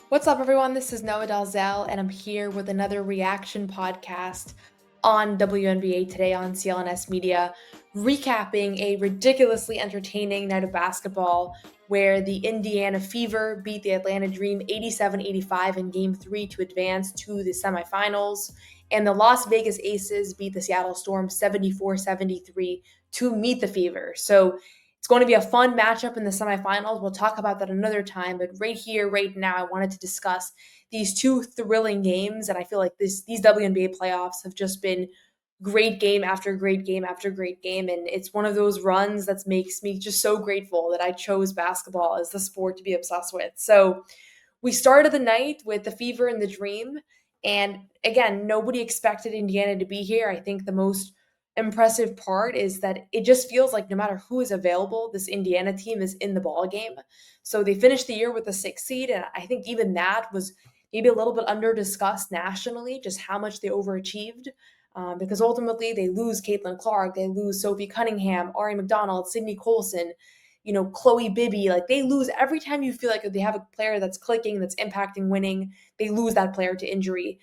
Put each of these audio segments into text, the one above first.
What's up, everyone? This is Noa Dalzell, and I'm here with another reaction podcast on WNBA today on CLNS Media, recapping a ridiculously entertaining night of basketball where the Indiana Fever beat the Atlanta Dream 87-85 in Game 3 to advance to the semifinals, and the Las Vegas Aces beat the Seattle Storm 74-73 to meet the Fever. So it's going to be a fun matchup in the semifinals. We'll talk about that another time, but right here, right now, I wanted to discuss these two thrilling games, and I feel like these WNBA playoffs have just been great game after great game after great game, and it's one of those runs that makes me just so grateful that I chose basketball as the sport to be obsessed with. So we started the night with the Fever and the Dream, and again, nobody expected Indiana to be here. I think the most impressive part is that it just feels like no matter who is available, this Indiana team is in the ball game. So they finished the year with a 6 seed, and I think even that was maybe a little bit under discussed nationally, just how much they overachieved. Because ultimately they lose Caitlin Clark, they lose Sophie Cunningham, Ari McDonald, Sydney Colson, Chloe Bibby. Like they lose every time you feel like they have a player that's clicking, that's impacting winning, they lose that player to injury.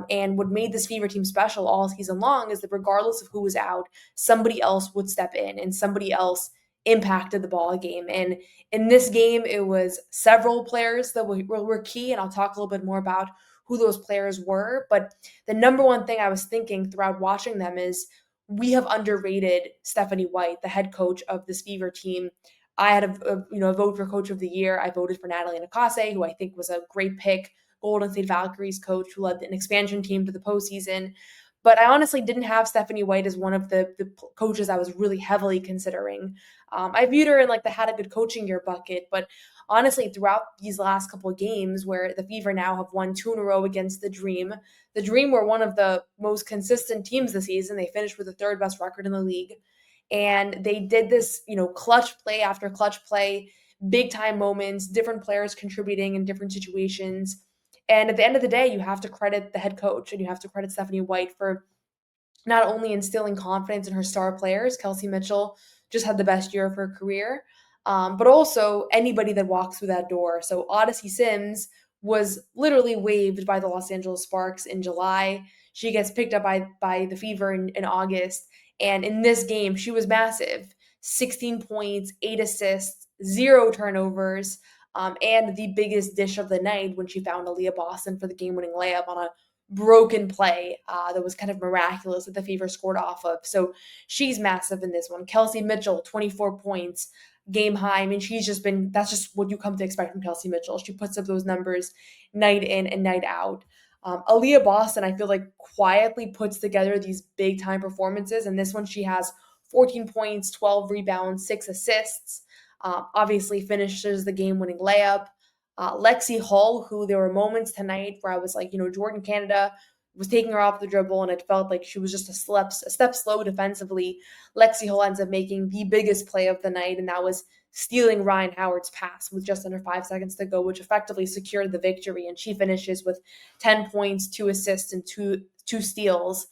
And what made this Fever team special all season long is that regardless of who was out, somebody else would step in and somebody else impacted the ball game. And in this game, it was several players that were key, and I'll talk a little bit more about who those players were. But the number one thing I was thinking throughout watching them is we have underrated Stephanie White, the head coach of this Fever team. I had a vote for coach of the year. I voted for Natalie Nakase, who I think was a great pick. Golden State Valkyries coach who led an expansion team to the postseason. But I honestly didn't have Stephanie White as one of the coaches I was really heavily considering. I viewed her in like the had a good coaching year bucket, but honestly, throughout these last couple of games where the Fever now have won two in a row against the Dream were one of the most consistent teams this season. They finished with the third best record in the league. And they did this, clutch play after clutch play, big time moments, different players contributing in different situations. And at the end of the day, you have to credit the head coach and you have to credit Stephanie White for not only instilling confidence in her star players. Kelsey Mitchell just had the best year of her career, but also anybody that walks through that door. So Odyssey Sims was literally waived by the Los Angeles Sparks in July. She gets picked up by the Fever in August. And in this game, she was massive: 16 points, 8 assists, zero turnovers, and the biggest dish of the night when she found Aaliyah Boston for the game winning layup on a broken play that was kind of miraculous that the Fever scored off of. So she's massive in this one. Kelsey Mitchell, 24 points, game high. I mean, that's just what you come to expect from Kelsey Mitchell. She puts up those numbers night in and night out. Aaliyah Boston, I feel like quietly puts together these big time performances. And this one, she has 14 points, 12 rebounds, 6 assists. Obviously, finishes the game winning layup. Lexi Hall, who there were moments tonight where I was like, Jordan Canada was taking her off the dribble and it felt like she was just a step slow defensively. Lexi Hall ends up making the biggest play of the night, and that was stealing Ryan Howard's pass with just under 5 seconds to go, which effectively secured the victory. And she finishes with 10 points, 2 assists, and two steals.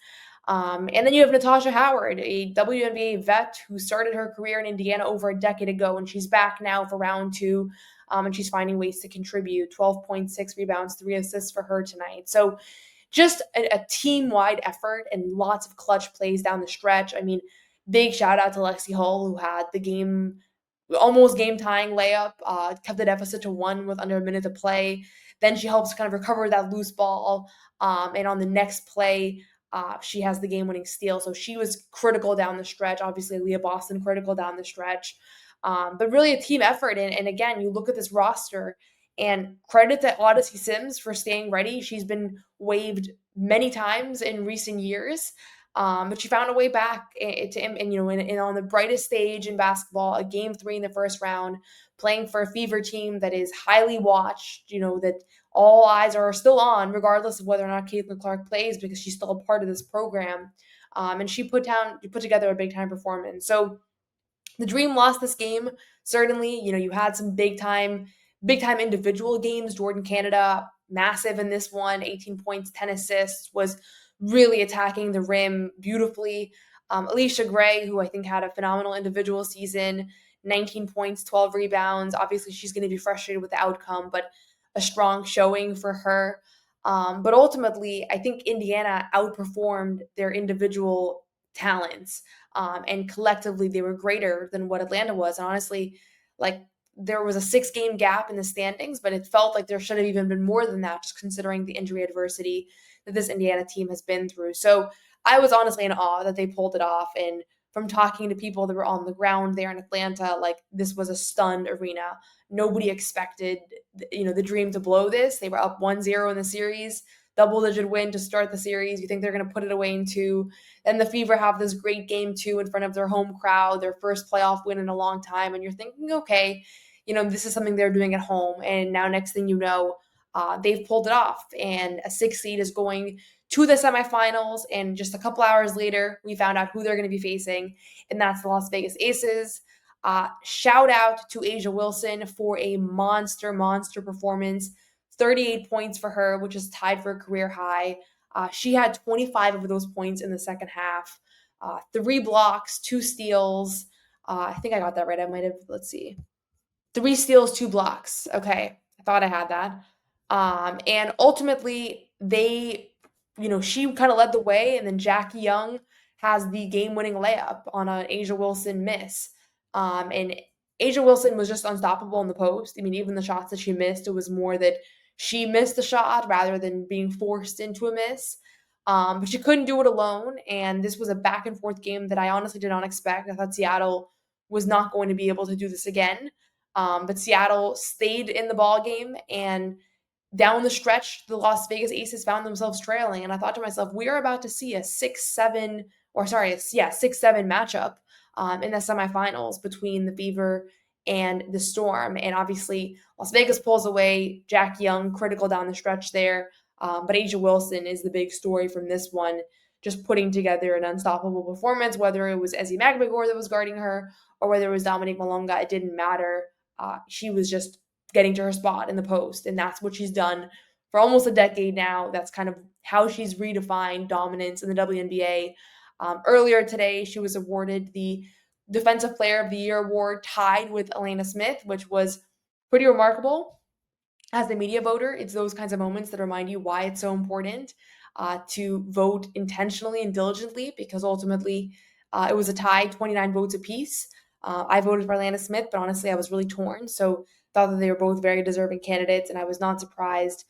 And then you have Natasha Howard, a WNBA vet who started her career in Indiana over a decade ago, and she's back now for round two. And she's finding ways to contribute. 12.6 rebounds, 3 assists for her tonight. So just a team-wide effort and lots of clutch plays down the stretch. I mean, big shout out to Lexi Hull, who had the game almost game-tying layup, kept the deficit to one with under a minute to play. Then she helps kind of recover that loose ball. And on the next play, she has the game-winning steal. So she was critical down the stretch. Obviously, Leah Boston critical down the stretch. But really a team effort. And again, you look at this roster and credit to Odyssey Sims for staying ready. She's been waived many times in recent years. But she found a way back and on the brightest stage in basketball, a game 3 in the first round, playing for a Fever team that is highly watched, that all eyes are still on, regardless of whether or not Caitlin Clark plays, because she's still a part of this program. And she put together a big time performance. So the Dream lost this game. Certainly, you had some big time individual games. Jordan Canada, massive in this one, 18 points, 10 assists, was really attacking the rim beautifully. Alicia Gray, who I think had a phenomenal individual season, 19 points, 12 rebounds. Obviously, she's going to be frustrated with the outcome, but a strong showing for her. But ultimately, I think Indiana outperformed their individual talents, and collectively they were greater than what Atlanta was. And honestly, like, there was a 6-game gap in the standings, but it felt like there should have even been more than that, just considering the injury adversity that this Indiana team has been through. So I was honestly in awe that they pulled it off. And from talking to people that were on the ground there in Atlanta, like, this was a stunned arena. Nobody expected, the Dream to blow this. They were up 1-0 in the series, double-digit win to start the series. You think they're going to put it away in 2. Then the Fever have this great game 2 in front of their home crowd, their first playoff win in a long time, and you're thinking, okay, this is something they're doing at home. And now next thing you know, they've pulled it off, and a 6 seed is going to the semifinals. And just a couple hours later, we found out who they're going to be facing, and that's the Las Vegas Aces. Shout out to Asia Wilson for a monster performance. 38 points for her, which is tied for a career high. She had 25 of those points in the second half. 3 blocks, 2 steals. I think I got that right. I might have, let's see. 3 steals, 2 blocks. Okay. I thought I had that. And ultimately, she kind of led the way, and then Jackie Young has the game-winning layup on an Asia Wilson miss. And Asia Wilson was just unstoppable in the post. I mean, even the shots that she missed, it was more that she missed the shot rather than being forced into a miss. But she couldn't do it alone, and this was a back-and-forth game that I honestly did not expect. I thought Seattle was not going to be able to do this again. But Seattle stayed in the ball game, and down the stretch, the Las Vegas Aces found themselves trailing. And I thought to myself, we are about to see a 6-7 matchup in the semifinals between the Fever and the Storm. And obviously, Las Vegas pulls away. Jack Young, critical down the stretch there. But Asia Wilson is the big story from this one, just putting together an unstoppable performance, whether it was Ezzie Magmagor that was guarding her or whether it was Dominique Malonga. It didn't matter. She was just getting to her spot in the post, and that's what she's done for almost a decade now. That's kind of how she's redefined dominance in the WNBA. Earlier today, she was awarded the Defensive Player of the Year award, tied with Elena Smith, which was pretty remarkable. As a media voter, it's those kinds of moments that remind you why it's so important to vote intentionally and diligently, because ultimately it was a tie, 29 votes apiece. I voted for Elena Smith, but honestly, I was really torn. So thought that they were both very deserving candidates, and I was not surprised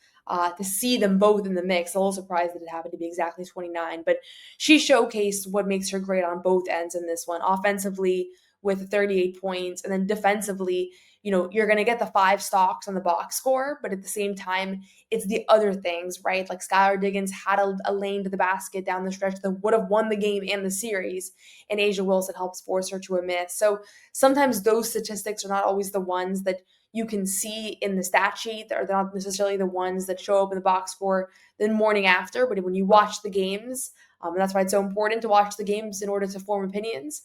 to see them both in the mix. A little surprised that it happened to be exactly 29, but she showcased what makes her great on both ends in this one. Offensively, with 38 points, and then defensively, you're going to get the 5 stocks on the box score, but at the same time, it's the other things, right? Like Skylar Diggins had a lane to the basket down the stretch that would have won the game and the series, and Asia Wilson helps force her to a miss. So sometimes those statistics are not always the ones that you can see in the stat sheet, or they're not necessarily the ones that show up in the box score the morning after, but when you watch the games, and that's why it's so important to watch the games in order to form opinions,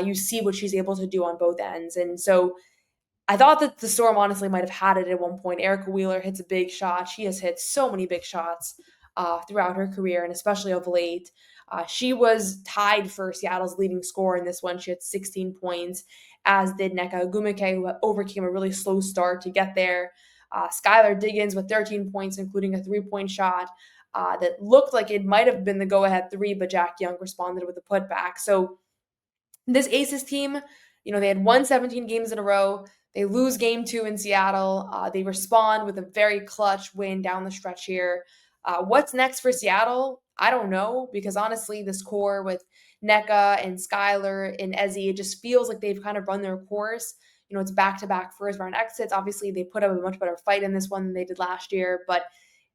you see what she's able to do on both ends. And so I thought that the Storm honestly might have had it at one point. Erica Wheeler hits a big shot. She has hit so many big shots throughout her career, and especially of late. She was tied for Seattle's leading scorer in this one. She had 16 points, as did Nneka Ogwumike, who overcame a really slow start to get there. Skylar Diggins with 13 points, including a 3-point shot that looked like it might have been the go-ahead 3, but Jack Young responded with a putback. So this Aces team, they had won 17 games in a row. They lose game 2 in Seattle. They respond with a very clutch win down the stretch here. What's next for Seattle? I don't know, because honestly, this core with Nneka and Skylar and Ezzie, it just feels like they've kind of run their course. It's back-to-back first-round exits. Obviously, they put up a much better fight in this one than they did last year, but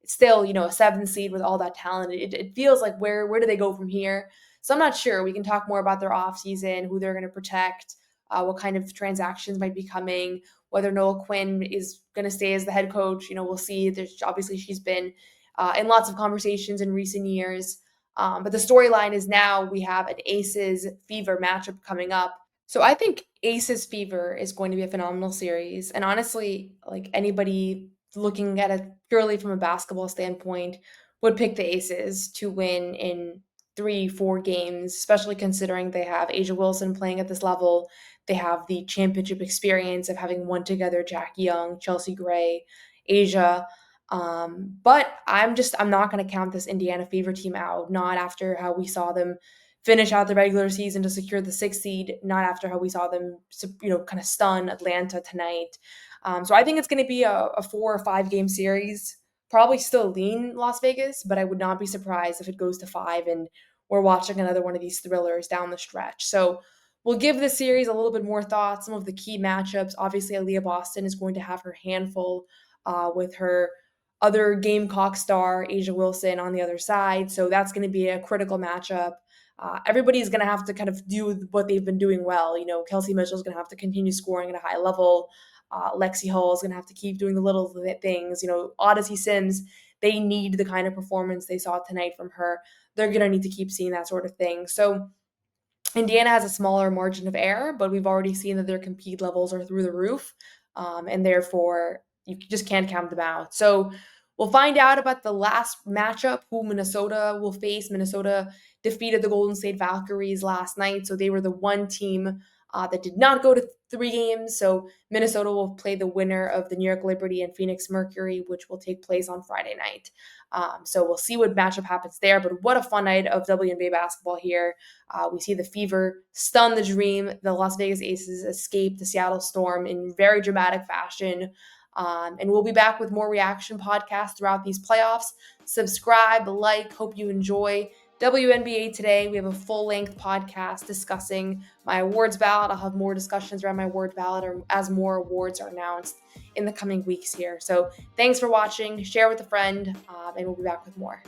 it's still, a 7 seed with all that talent. It feels like where do they go from here? So I'm not sure. We can talk more about their offseason, who they're going to protect, what kind of transactions might be coming, whether Noah Quinn is going to stay as the head coach. We'll see. Obviously, she's been in lots of conversations in recent years. But the storyline is now we have an Aces Fever matchup coming up. So I think Aces Fever is going to be a phenomenal series. And honestly, like, anybody looking at it purely from a basketball standpoint would pick the Aces to win in 3-4 games, especially considering they have Asia Wilson playing at this level. They have the championship experience of having won together Jack Young, Chelsea Gray, Asia. But I'm not going to count this Indiana Fever team out, not after how we saw them finish out the regular season to secure the 6th seed, not after how we saw them, kind of stun Atlanta tonight. So I think it's going to be a 4 or 5 game series. Probably still lean Las Vegas, but I would not be surprised if it goes to 5 and we're watching another one of these thrillers down the stretch. So we'll give this series a little bit more thought, some of the key matchups. Obviously, Aaliyah Boston is going to have her handful with her other Gamecock star, Asia Wilson, on the other side. So that's going to be a critical matchup. Everybody's going to have to kind of do what they've been doing well. Kelsey Mitchell's going to have to continue scoring at a high level. Lexi Hall is going to have to keep doing the little things. Odyssey Sims, they need the kind of performance they saw tonight from her. They're going to need to keep seeing that sort of thing. So Indiana has a smaller margin of error, but we've already seen that their compete levels are through the roof, and therefore you just can't count them out. So we'll find out about the last matchup, who Minnesota will face. Minnesota defeated the Golden State Valkyries last night, so they were the one team that did not go to 3 games. So Minnesota will play the winner of the New York Liberty and Phoenix Mercury, which will take place on Friday night. So we'll see what matchup happens there. But what a fun night of WNBA basketball here. We see the Fever stun the Dream. The Las Vegas Aces escape the Seattle Storm in very dramatic fashion. And we'll be back with more reaction podcasts throughout these playoffs. Subscribe, like, hope you enjoy WNBA today. We have a full-length podcast discussing my awards ballot. I'll have more discussions around my award ballot as more awards are announced in the coming weeks here. So thanks for watching. Share with a friend, and we'll be back with more.